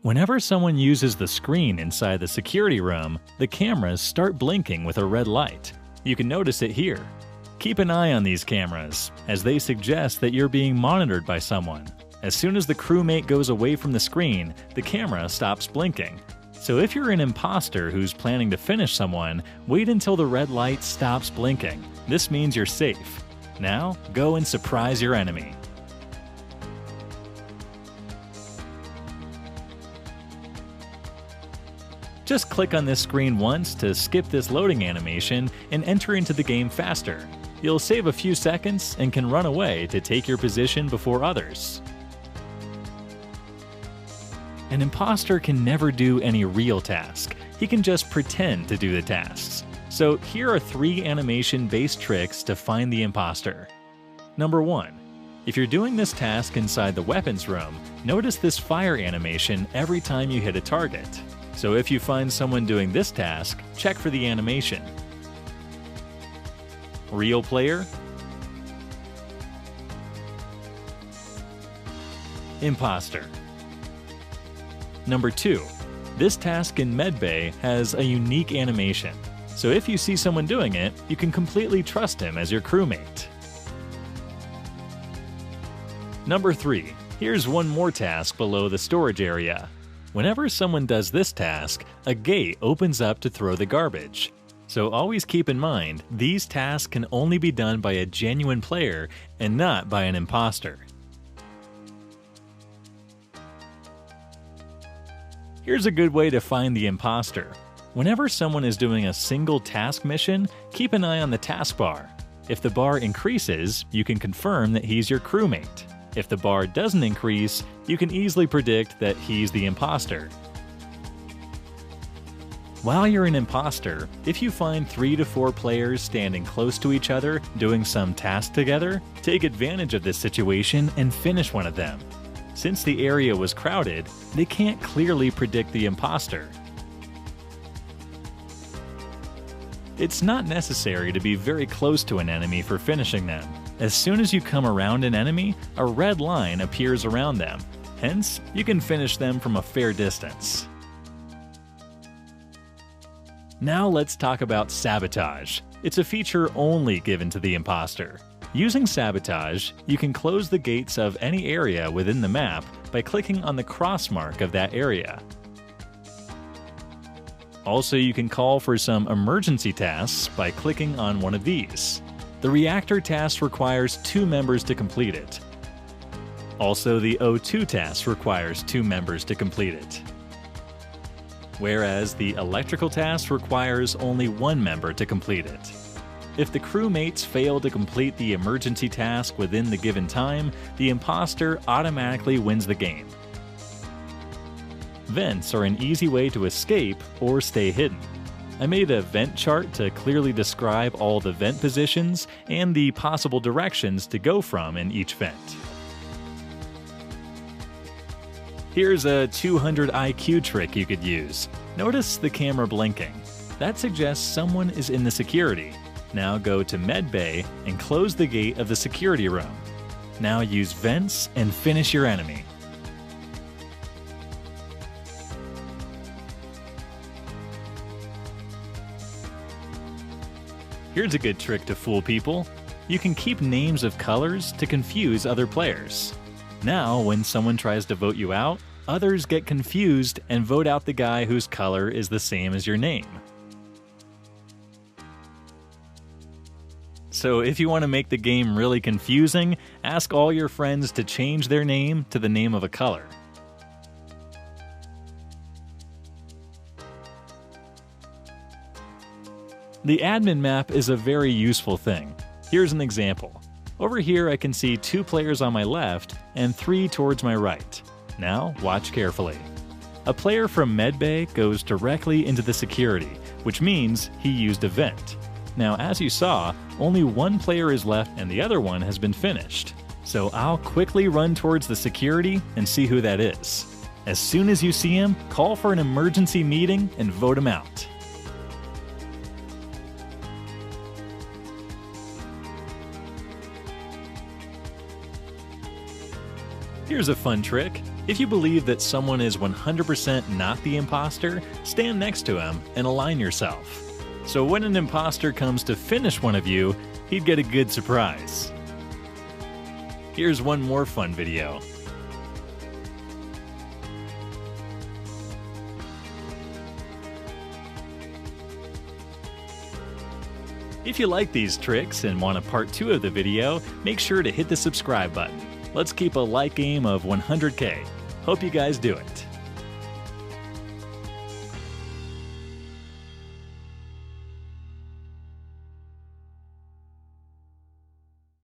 Whenever someone uses the screen inside the security room, the cameras start blinking with a red light. You can notice it here. Keep an eye on these cameras, as they suggest that you're being monitored by someone. As soon as the crewmate goes away from the screen, the camera stops blinking. So if you're an imposter who's planning to finish someone, wait until the red light stops blinking. This means you're safe. Now, go and surprise your enemy. Just click on this screen once to skip this loading animation and enter into the game faster. You'll save a few seconds and can run away to take your position before others. An imposter can never do any real task. He can just pretend to do the tasks. So here are 3 animation-based tricks to find the imposter. Number 1. If you're doing this task inside the weapons room, notice this fire animation every time you hit a target. So if you find someone doing this task, check for the animation. Real player, imposter. Number 2. This task in Medbay has a unique animation. So if you see someone doing it, you can completely trust him as your crewmate. Number 3. Here's one more task below the storage area. Whenever someone does this task, a gate opens up to throw the garbage. So always keep in mind, these tasks can only be done by a genuine player and not by an imposter. Here's a good way to find the imposter. Whenever someone is doing a single task mission, keep an eye on the taskbar. If the bar increases, you can confirm that he's your crewmate. If the bar doesn't increase, you can easily predict that he's the imposter. While you're an imposter, if you find 3 to 4 players standing close to each other doing some task together, take advantage of this situation and finish one of them. Since the area was crowded, they can't clearly predict the imposter. It's not necessary to be very close to an enemy for finishing them. As soon as you come around an enemy, a red line appears around them. Hence, you can finish them from a fair distance. Now let's talk about sabotage. It's a feature only given to the imposter. Using sabotage, you can close the gates of any area within the map by clicking on the cross mark of that area. Also, you can call for some emergency tasks by clicking on one of these. The reactor task requires 2 members to complete it. Also, the O2 task requires 2 members to complete it. Whereas the electrical task requires only 1 member to complete it. If the crewmates fail to complete the emergency task within the given time, the imposter automatically wins the game. Vents are an easy way to escape or stay hidden. I made a vent chart to clearly describe all the vent positions and the possible directions to go from in each vent. Here's a 200 IQ trick you could use. Notice the camera blinking. That suggests someone is in the security. Now go to Medbay and close the gate of the security room. Now use vents and finish your enemy. Here's a good trick to fool people. You can keep names of colors to confuse other players. Now, when someone tries to vote you out, others get confused and vote out the guy whose color is the same as your name. So if you want to make the game really confusing, ask all your friends to change their name to the name of a color. The admin map is a very useful thing. Here's an example. Over here I can see 2 players on my left and 3 towards my right. Now watch carefully. A player from Medbay goes directly into the security, which means he used a vent. Now as you saw, only 1 player is left and the other one has been finished. So I'll quickly run towards the security and see who that is. As soon as you see him, call for an emergency meeting and vote him out. Here's a fun trick. If you believe that someone is 100% not the imposter, stand next to him and align yourself. So when an imposter comes to finish one of you, he'd get a good surprise. Here's one more fun video. If you like these tricks and want a part 2 of the video, make sure to hit the subscribe button. Let's keep a like aim of 100K. Hope you guys do it.